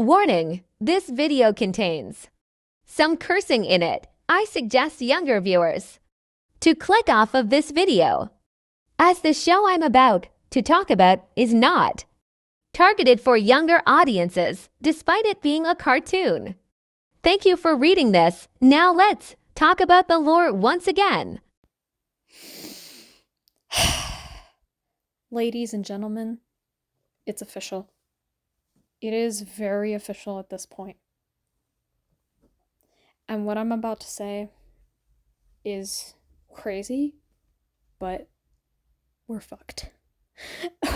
Warning: this video contains some cursing in it. I suggest younger viewers to click off of this video, as the show I'm about to talk about is not targeted for younger audiences, despite it being a cartoon. Thank you for reading this. Now let's talk about the lore once again. Ladies and gentlemen, it's official. It is very official at this point. And what I'm about to say is crazy, but we're fucked.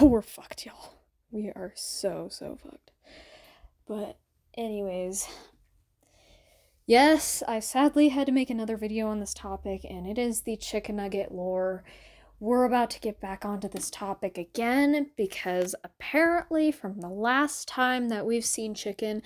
We're fucked, y'all. We are so fucked. But anyways, yes, I sadly had to make another video on this topic, and it is the chicken nugget lore. We're about to get back onto this topic again because apparently from the last time that we've seen Chikn,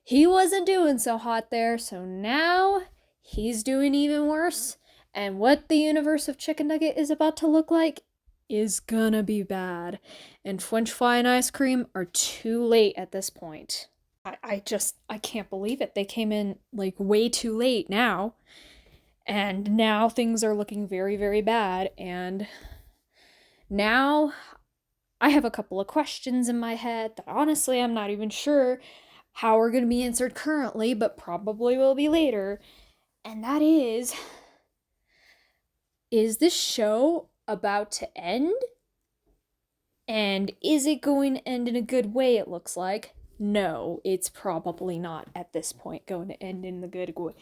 he wasn't doing so hot there, so now he's doing even worse. And what the universe of Chicken Nugget is about to look like is gonna be bad. And French fry and ice cream are too late at this point. I can't believe it. They came in like way too late now. And now things are looking very bad. And now I have a couple of questions in my head that honestly I'm not even sure how are going to be answered currently, but probably will be later. And that is this show about to end? And is it going to end in a good way, it looks like? No, it's probably not at this point going to end in the good way.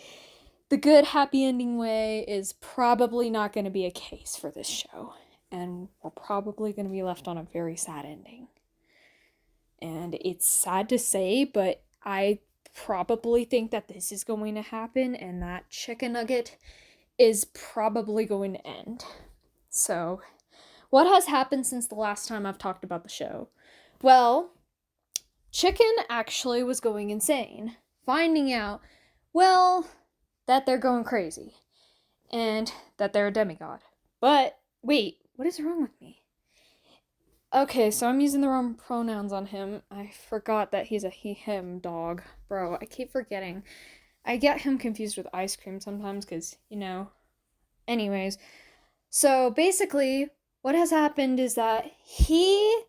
The good happy ending way is probably not going to be a case for this show. And we're probably going to be left on a very sad ending. And it's sad to say, but I probably think that this is going to happen and that Chicken Nugget is probably going to end. So, what has happened since the last time I've talked about the show? Well, Chikn actually was going insane, finding out, well, that they're going crazy and that they're a demigod. But wait, what is wrong with me? Okay, so I'm using the wrong pronouns on him. I forgot that he's a he/him dog. Bro, I keep forgetting. I get him confused with ice cream sometimes because, Anyways, so basically, what has happened is that he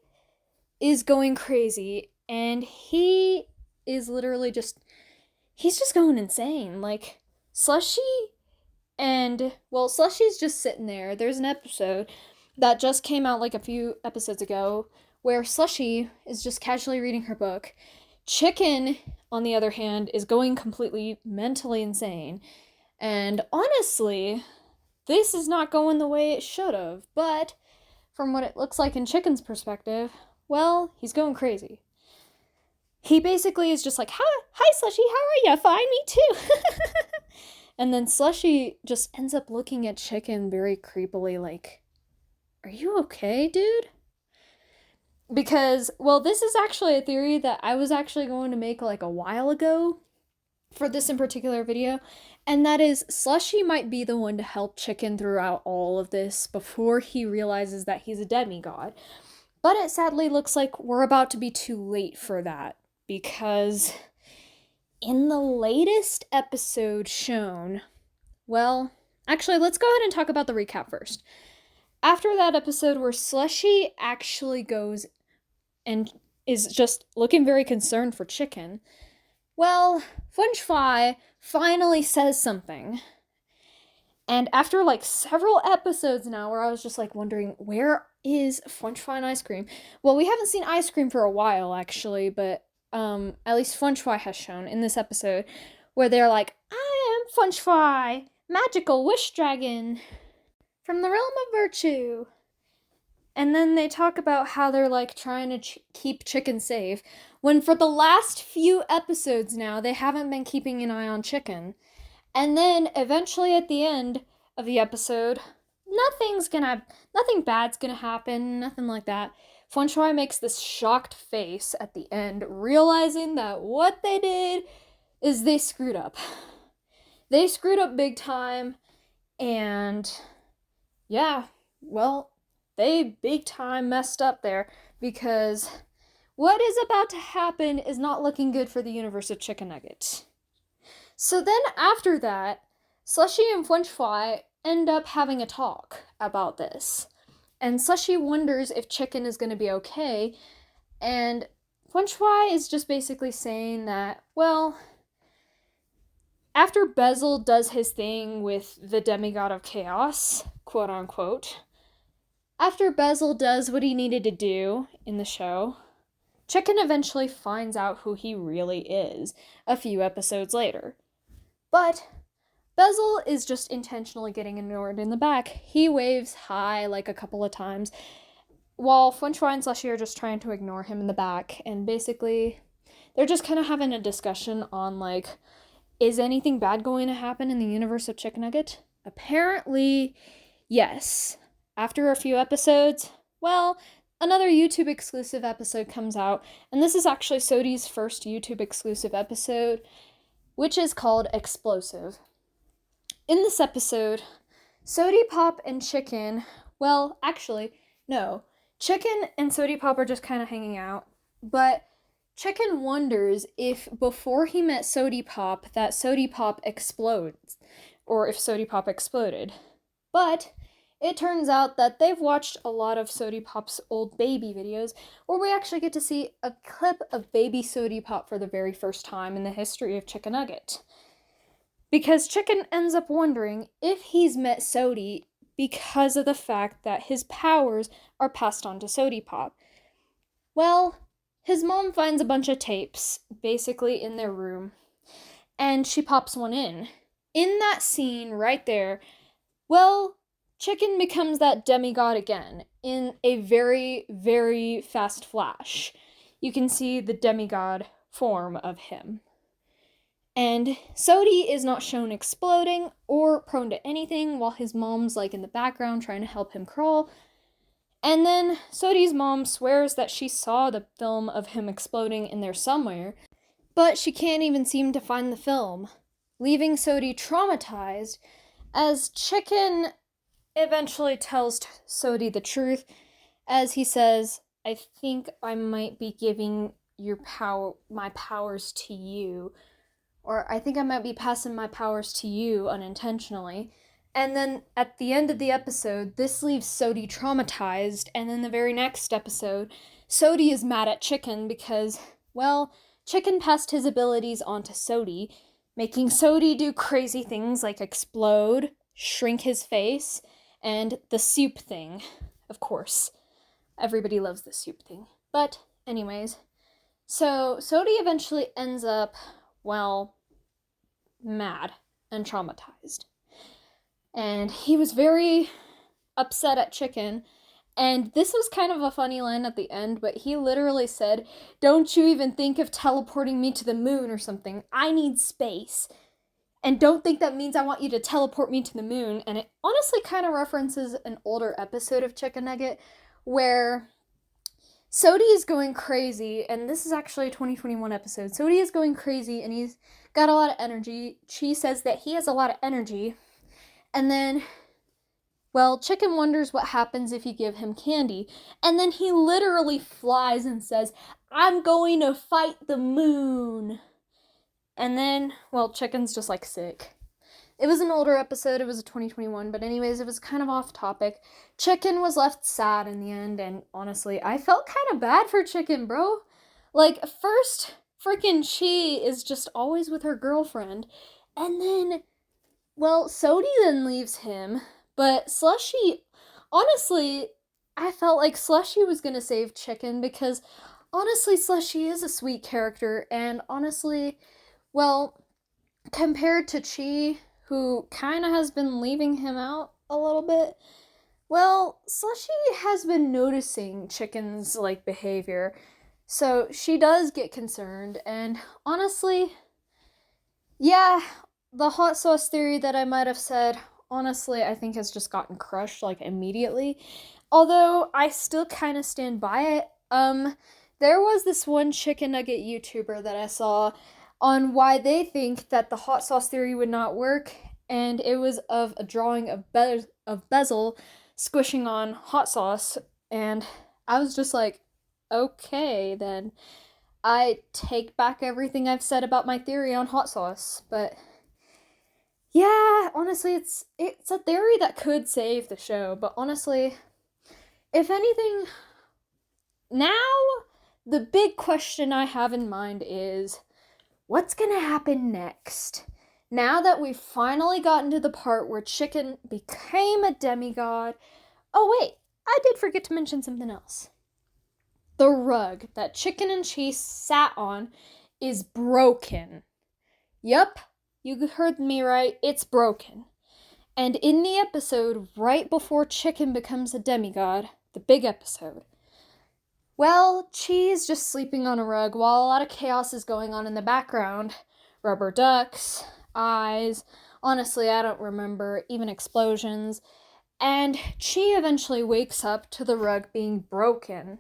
is going crazy and he is literally he's just going insane. Like, Slushy Slushy's just sitting there. There's an episode that just came out like a few episodes ago where Slushy is just casually reading her book. Chikn, on the other hand, is going completely mentally insane. And honestly, this is not going the way it should have. But from what it looks like in Chikn's perspective, well, he's going crazy. He basically is just like, hi Slushy, how are ya? Fine, me too. And then Slushy just ends up looking at Chikn very creepily like, are you okay, dude? Because, well, this is actually a theory that I was actually going to make like a while ago for this in particular video, and that is Slushy might be the one to help Chikn throughout all of this before he realizes that he's a demigod. But it sadly looks like we're about to be too late for that, because in the latest episode shown, well, actually, let's go ahead and talk about the recap first. After that episode where Slushy actually goes and is just looking very concerned for Chikn, well, French fry finally says something. And after like several episodes now where I was just like wondering, where is French fry and ice cream? Well, we haven't seen ice cream for a while actually, but at least French fry has shown in this episode where they're like, I am French fry, magical wish dragon from the realm of virtue. And then they talk about how they're like trying to keep Chikn safe, when for the last few episodes now, they haven't been keeping an eye on Chikn. And then eventually at the end of the episode, nothing bad's gonna happen, nothing like that. French fry makes this shocked face at the end, realizing that what they did is they screwed up. They screwed up big time, and yeah, well, they big time messed up there because What is about to happen is not looking good for the universe of Chicken Nugget. So then after that, Slushy and French Fry end up having a talk about this. And Slushy wonders if Chicken is going to be okay. And French Fry is just basically saying that, well, after Bezel does his thing with the demigod of chaos, quote unquote, after Bezel does what he needed to do in the show, Chicken eventually finds out who he really is a few episodes later. But Bezel is just intentionally getting ignored in the back. He waves hi like a couple of times, while French Fry and Slushy are just trying to ignore him in the back. And basically, they're just kind of having a discussion on, like, is anything bad going to happen in the universe of Chicken Nugget? Apparently, yes. After a few episodes, well, another YouTube exclusive episode comes out, and this is actually Sodi's first YouTube exclusive episode, which is called Explosive. In this episode, Sodi Pop and Chicken, well, actually, no. Chicken and Sodi Pop are just kind of hanging out, but Chicken wonders if before he met Sodi Pop that Sodi Pop explodes, or if Sodi Pop exploded. But it turns out that they've watched a lot of Sodi Pop's old baby videos, where we actually get to see a clip of baby Sodi Pop for the very first time in the history of Chicken Nugget. Because Chicken ends up wondering if he's met Sodi because of the fact that his powers are passed on to Sodi Pop. Well, his mom finds a bunch of tapes, basically in their room, and she pops one in. In that scene right there, well, Chicken becomes that demigod again, in a very, very fast flash. You can see the demigod form of him. And Sodi is not shown exploding or prone to anything, while his mom's like in the background trying to help him crawl. And then Sodi's mom swears that she saw the film of him exploding in there somewhere, but she can't even seem to find the film, leaving Sodi traumatized as Chicken eventually tells Sodi the truth, as he says, I think I might be giving my powers to you, or I think I might be passing my powers to you unintentionally. And then at the end of the episode, this leaves Sodi traumatized, and then the very next episode, Sodi is mad at Chicken because, well, Chicken passed his abilities onto Sodi, making Sodi do crazy things like explode, shrink his face, and the soup thing. Of course, everybody loves the soup thing. But anyways, so Sodi eventually ends up, well, mad and traumatized. And he was very upset at Chicken. And this was kind of a funny line at the end, but he literally said, don't you even think of teleporting me to the moon or something. I need space. And don't think that means I want you to teleport me to the moon. And it honestly kind of references an older episode of Chicken Nugget where Sodi is going crazy, and this is actually a 2021 episode. Sodi is going crazy, and he's got a lot of energy. Chi says that he has a lot of energy. And then, well, Chicken wonders what happens if you give him candy. And then he literally flies and says, I'm going to fight the moon. And then, well, Chicken's just like sick. It was an older episode, it was a 2021, but anyways, it was kind of off topic. Chicken was left sad in the end, and honestly, I felt kind of bad for Chicken, bro. Like, first, freaking Chi is just always with her girlfriend, and then, well, Sodi then leaves him, but Slushy, honestly, I felt like Slushy was gonna save Chicken, because honestly, Slushy is a sweet character, and honestly, well, compared to Chi, who kind of has been leaving him out a little bit, well, Slushy has been noticing Chicken's, like, behavior, so she does get concerned, and honestly, yeah, the hot sauce theory that I might have said, honestly, I think has just gotten crushed, like, immediately, although I still kind of stand by it. There was this one chicken nugget YouTuber that I saw on why they think that the hot sauce theory would not work, and it was of a drawing of Bezel squishing on hot sauce, and I was just like, Okay, then. I take back everything I've said about my theory on hot sauce, but yeah, honestly, it's a theory that could save the show, but honestly, if anything, now the big question I have in mind is what's gonna happen next? Now that we've finally gotten to the part where Chikn became a demigod. Oh wait, I did forget to mention something else. The rug that Chikn and Cheese sat on is broken. Yup, you heard me right, it's broken. And in the episode right before Chikn becomes a demigod, the big episode, well, Cheese just sleeping on a rug while a lot of chaos is going on in the background. Rubber ducks, eyes, honestly, I don't remember, even explosions. And Chi eventually wakes up to the rug being broken.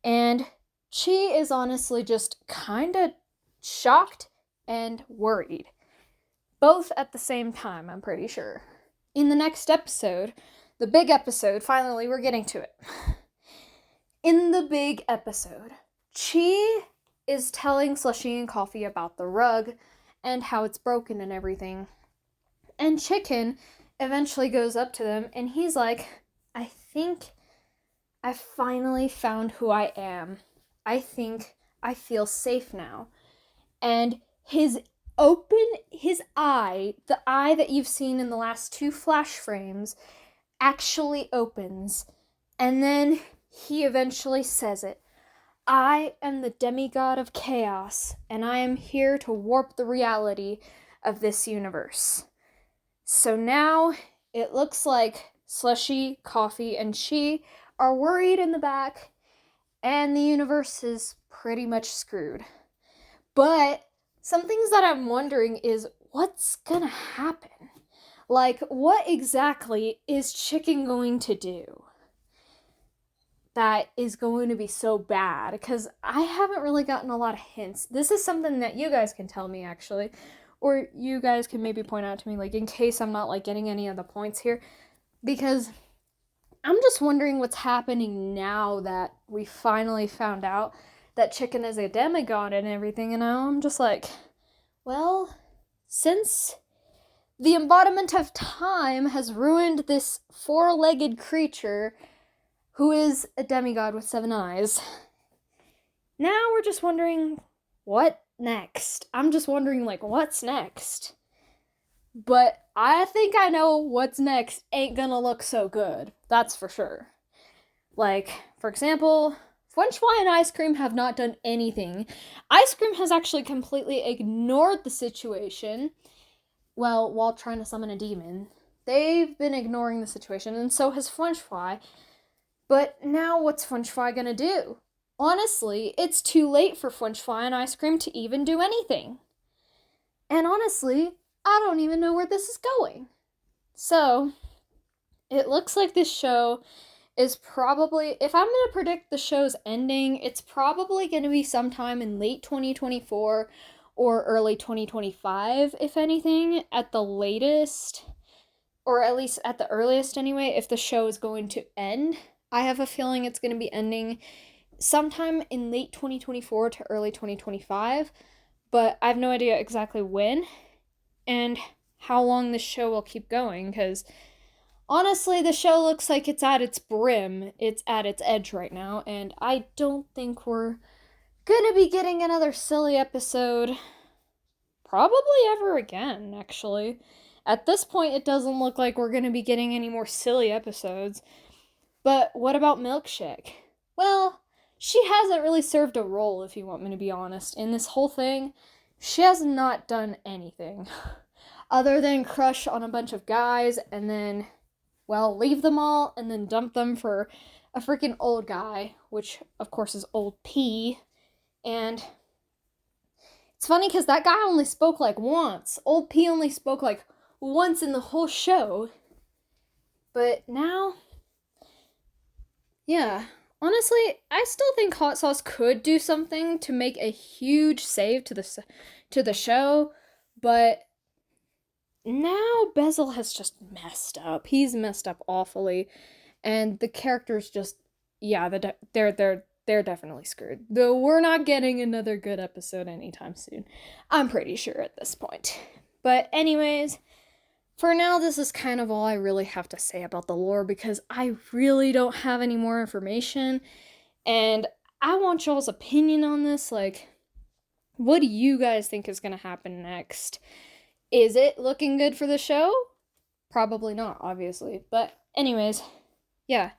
And Chi is honestly just kind of shocked and worried. Both at the same time, I'm pretty sure. In the next episode, the big episode, finally, we're getting to it. In the big episode, Chi is telling Slushy and Coffee about the rug and how it's broken and everything. And Chikn eventually goes up to them and he's like, I think I finally found who I am. I think I feel safe now. And his eye, the eye that you've seen in the last 2 flash frames, actually opens. And then he eventually says it. I am the demigod of chaos, and I am here to warp the reality of this universe. So now it looks like Slushy, Coffee, and Chi are worried in the back, and the universe is pretty much screwed. But some things that I'm wondering is what's gonna happen? Like, what exactly is Chikn going to do that is going to be so bad? Because I haven't really gotten a lot of hints. This is something that you guys can tell me, actually. Or you guys can maybe point out to me, like, in case I'm not, like, getting any of the points here. Because I'm just wondering what's happening now that we finally found out that Chikn is a demigod and everything. And now I'm just like, well, since the embodiment of time has ruined this 4-legged creature who is a demigod with 7 eyes, now we're just wondering what next. I'm just wondering, like, what's next? But I think I know what's next ain't gonna look so good. That's for sure. Like, for example, French fry and ice cream have not done anything. Ice cream has actually completely ignored the situation. Well, while trying to summon a demon. They've been ignoring the situation, and so has French fry. But now what's French fry gonna do? Honestly, it's too late for French fry and ice cream to even do anything. And honestly, I don't even know where this is going. So, it looks like this show is probably, if I'm going to predict the show's ending, it's probably going to be sometime in late 2024 or early 2025, if anything, at the latest, or at least at the earliest anyway, if the show is going to end. I have a feeling it's going to be ending sometime in late 2024 to early 2025, but I have no idea exactly when and how long this show will keep going, because honestly, the show looks like it's at its brim. It's at its edge right now, and I don't think we're gonna be getting another silly episode probably ever again, actually. At this point, it doesn't look like we're gonna be getting any more silly episodes. But what about Milkshake? Well, she hasn't really served a role, if you want me to be honest. In this whole thing, she has not done anything other than crush on a bunch of guys and then, well, leave them all and then dump them for a freaking old guy, which of course is Old P. And it's funny because that guy only spoke like once. Old P only spoke like once in the whole show. But now, yeah, honestly, I still think hot sauce could do something to make a huge save to the show, but now Bezel has just messed up. He's messed up awfully, and the characters just, yeah, they're they're definitely screwed. Though we're not getting another good episode anytime soon. I'm pretty sure at this point. But anyways, for now, this is kind of all I really have to say about the lore because I really don't have any more information. And I want y'all's opinion on this. Like, what do you guys think is going to happen next? Is it looking good for the show? Probably not, obviously. But anyways, yeah.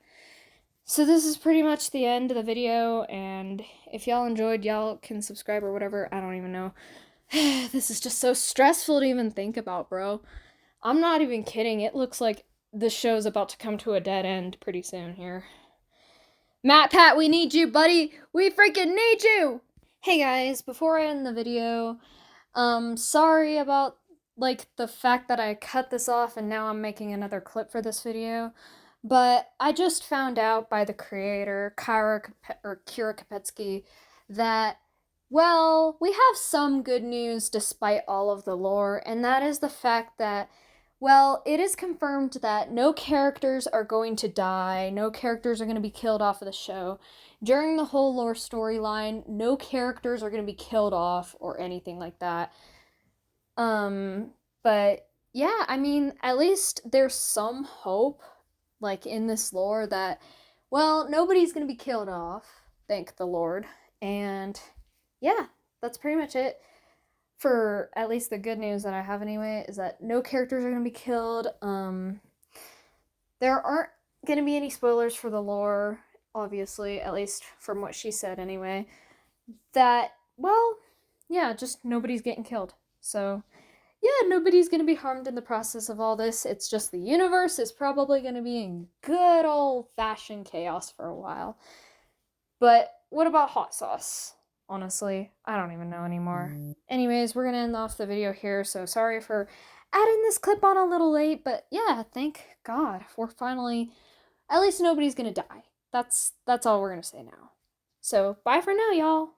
So this is pretty much the end of the video, and if y'all enjoyed, y'all can subscribe or whatever. I don't even know. This is just so stressful to even think about, bro. I'm not even kidding. It looks like the show's about to come to a dead end pretty soon here. Matt Pat, we need you, buddy. We freaking need you. Hey guys, before I end the video, sorry about like the fact that I cut this off and now I'm making another clip for this video. But I just found out by the creator, Kira Kapetsky, that, well, we have some good news despite all of the lore, and that is the fact that, well, it is confirmed that no characters are going to die, no characters are going to be killed off of the show. During the whole lore storyline, no characters are going to be killed off or anything like that. But yeah, I mean, at least there's some hope, like in this lore, that, well, nobody's gonna be killed off, thank the Lord. And yeah, that's pretty much it for at least the good news that I have anyway, is that no characters are gonna be killed. There aren't gonna be any spoilers for the lore, obviously, at least from what she said anyway. That, well, yeah, just nobody's getting killed. So yeah, nobody's going to be harmed in the process of all this. It's just the universe is probably going to be in good old-fashioned chaos for a while. But what about hot sauce? Honestly, I don't even know anymore. Anyways, we're going to end off the video here, so sorry for adding this clip on a little late, but yeah, thank God we're finally, at least nobody's going to die. That's all we're going to say now. So, bye for now, y'all.